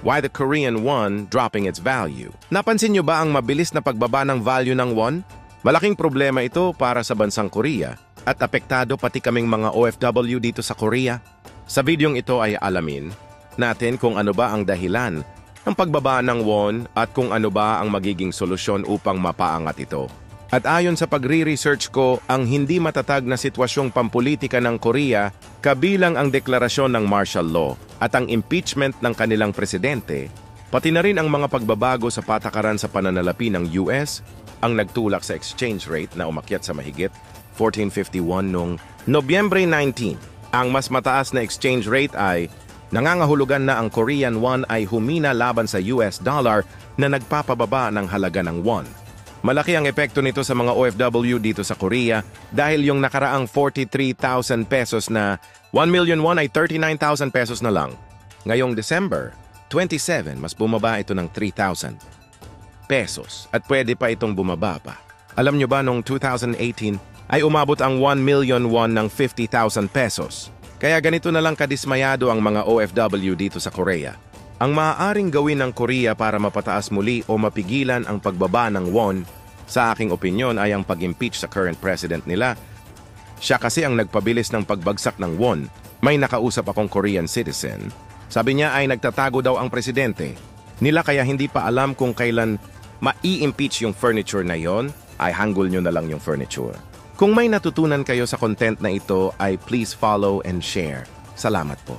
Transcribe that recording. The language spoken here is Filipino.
Why the Korean won dropping its value? Napansin nyo ba ang mabilis na pagbaba ng value ng won? Malaking problema ito para sa bansang Korea at apektado pati kaming mga OFW dito sa Korea. Sa videong ito ay alamin natin kung ano ba ang dahilan ng pagbaba ng won at kung ano ba ang magiging solusyon upang mapaangat ito. At ayon sa pagre-research ko, ang hindi matatag na sitwasyong pampolitika ng Korea kabilang ang deklarasyon ng martial law at ang impeachment ng kanilang presidente, pati na rin ang mga pagbabago sa patakaran sa pananalapi ng US ang nagtulak sa exchange rate na umakyat sa mahigit 1451 noong Nobyembre 19. Ang mas mataas na exchange rate ay nangangahulugan na ang Korean won ay humina laban sa US dollar na nagpapababa ng halaga ng won. Malaki ang epekto nito sa mga OFW dito sa Korea dahil yung nakaraang 43,000 pesos na 1 million won ay 39,000 pesos na lang. Ngayong December 27, mas bumaba ito ng 3,000 pesos at pwede pa itong bumaba pa. Alam nyo ba noong 2018 ay umabot ang 1 million won ng 50,000 pesos. Kaya ganito na lang kadismayado ang mga OFW dito sa Korea. Ang maaaring gawin ng Korea para mapataas muli o mapigilan ang pagbaba ng won, sa aking opinyon ay ang pag-impeach sa current president nila. Siya kasi ang nagpabilis ng pagbagsak ng won. May nakausap akong Korean citizen. Sabi niya ay nagtatago daw ang presidente nila kaya hindi pa alam kung kailan mai-impeach yung furniture na yon, ay hanggol nyo na lang yung furniture. Kung may natutunan kayo sa content na ito ay please follow and share. Salamat po.